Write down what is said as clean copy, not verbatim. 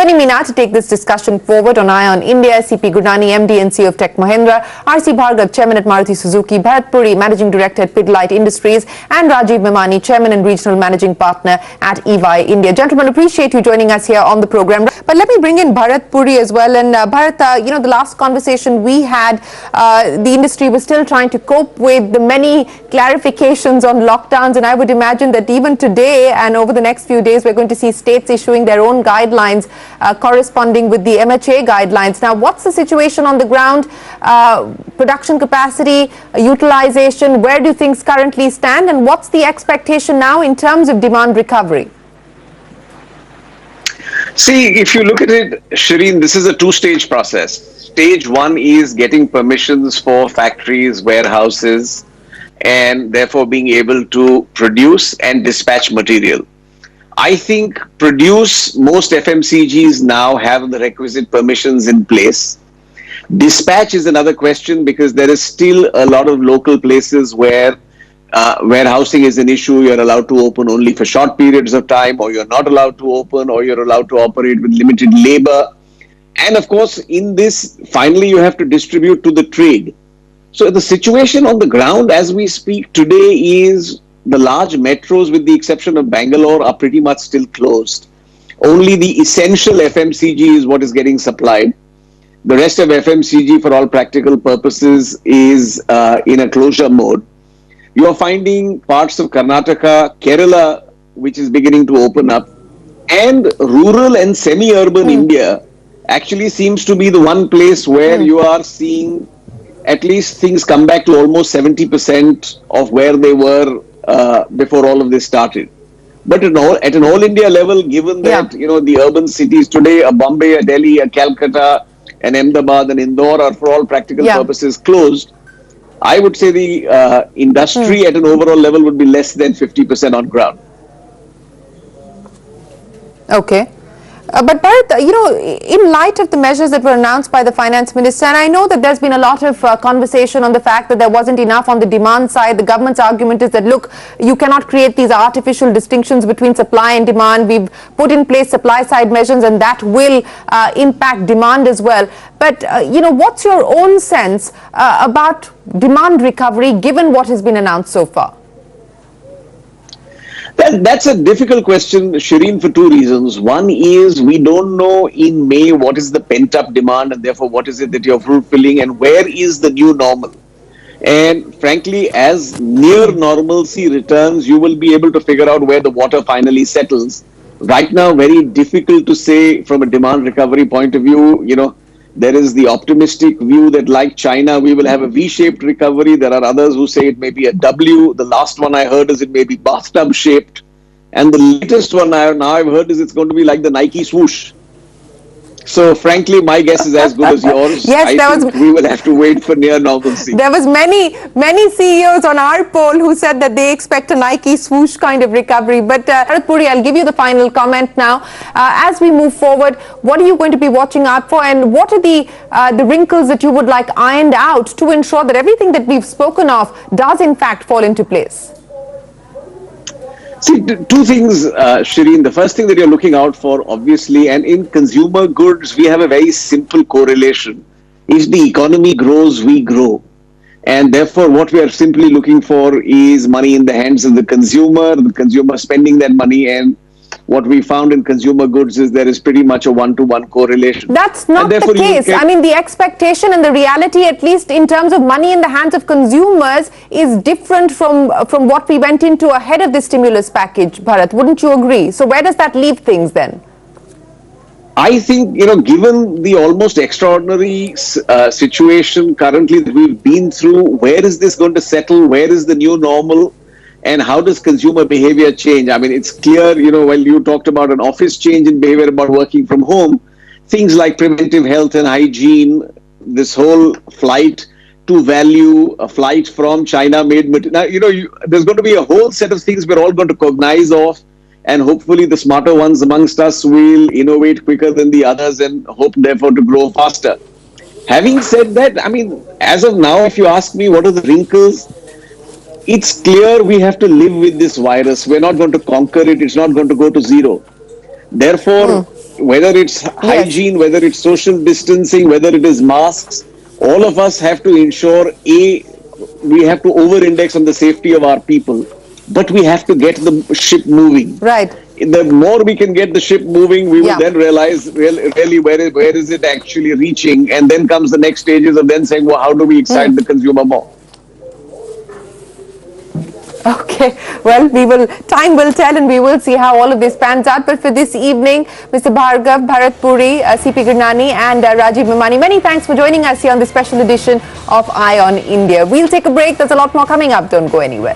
Joining me now to take this discussion forward on Eye on India, C P Gurnani, MD and CEO of Tech Mahindra, C Bhargava, Chairman at Maruti Suzuki, Bharat Puri, Managing Director at Pidilite Industries, and Rajeev Menani, Chairman and Regional Managing Partner at EY India. Gentlemen, appreciate you joining us here on the program. But let me bring in Bharat Puri as well. And Bharat, the last conversation we had, the industry was still trying to cope with the many clarifications on lockdowns, and I would imagine that even today and over the next few days, we're going to see states issuing their own guidelines corresponding with the MHA guidelines. Now, what's the situation on the ground? Production capacity, utilization, where do things currently stand, and what's the expectation now in terms of demand recovery? See, if you look at it, Shereen, this is a two-stage process. Stage one is getting permissions for factories, warehouses, and therefore being able to produce and dispatch material. I think most FMCGs now have the requisite permissions in place. Dispatch is another question because there is still a lot of local places where warehousing is an issue. You're allowed to open only for short periods of time, or you're not allowed to open, or you're allowed to operate with limited labor. And of course, in this, finally, you have to distribute to the trade. So the situation on the ground as we speak today is the large metros, with the exception of Bangalore, are pretty much still closed. Only the essential FMCG is what is getting supplied. The rest of FMCG, for all practical purposes, is in a closure mode. You are finding parts of Karnataka, Kerala, which is beginning to open up, and rural and semi-urban India actually seems to be the one place where you are seeing at least things come back to almost 70% of where they were before all of this started. But at an all India level, given that the urban cities today, a Bombay, a Delhi, a Calcutta, an Ahmedabad, and Indore are for all practical purposes closed, I would say the industry at an overall level would be less than 50% on ground. Okay. But Bharat, in light of the measures that were announced by the finance minister, and I know that there's been a lot of conversation on the fact that there wasn't enough on the demand side. The government's argument is that, look, you cannot create these artificial distinctions between supply and demand. We've put in place supply side measures, and that will impact demand as well. But, what's your own sense about demand recovery given what has been announced so far? That's a difficult question, Shereen, for two reasons. One is we don't know in May what is the pent-up demand, and therefore what is it that you're fulfilling, and where is the new normal. And frankly, as near normalcy returns, you will be able to figure out where the water finally settles. Right now, very difficult to say from a demand recovery point of view. There is the optimistic view that, like China, we will have a V-shaped recovery. There are others who say it may be a W. The last one I heard is it may be bathtub-shaped. And the latest one I've heard is it's going to be like the Nike swoosh. So, frankly, my guess is as good as yours. Yes, I think we will have to wait for near normalcy. There was many CEOs on our poll who said that they expect a Nike swoosh kind of recovery. But Bharat Puri, I'll give you the final comment now. As we move forward, what are you going to be watching out for, and what are the wrinkles that you would like ironed out to ensure that everything that we've spoken of does in fact fall into place? See, two things, Shereen. The first thing that you're looking out for, obviously, and in consumer goods, we have a very simple correlation. If the economy grows, we grow. And therefore, what we are simply looking for is money in the hands of the consumer spending that money. And what we found in consumer goods is there is pretty much a one-to-one correlation. That's not the case. I mean, the expectation and the reality, at least in terms of money in the hands of consumers, is different from what we went into ahead of the stimulus package, Bharat. Wouldn't you agree? So where does that leave things then? I think, given the almost extraordinary situation currently that we've been through, where is this going to settle? Where is the new normal? And how does consumer behavior change? I mean, it's clear, while you talked about an office change in behavior about working from home, things like preventive health and hygiene, this whole flight to value, a flight from China made material. Now, there's going to be a whole set of things we're all going to cognize of, and hopefully the smarter ones amongst us will innovate quicker than the others and hope, therefore, to grow faster. Having said that, I mean, as of now, if you ask me what are the wrinkles, it's clear we have to live with this virus. We're not going to conquer it. It's not going to go to zero. Therefore, whether it's hygiene, whether it's social distancing, whether it is masks, all of us have to ensure we have to over-index on the safety of our people, but we have to get the ship moving. Right. The more we can get the ship moving, we will Yeah. then realize really where is it actually reaching, and then comes the next stages of then saying, well, how do we excite the consumer more? Okay, well, time will tell, and we will see how all of this pans out. But for this evening, Mr. Bhargav, Bharat Puri, C Gurnani and Rajeev Menani, many thanks for joining us here on this special edition of Eye on India. We'll take a break. There's a lot more coming up. Don't go anywhere.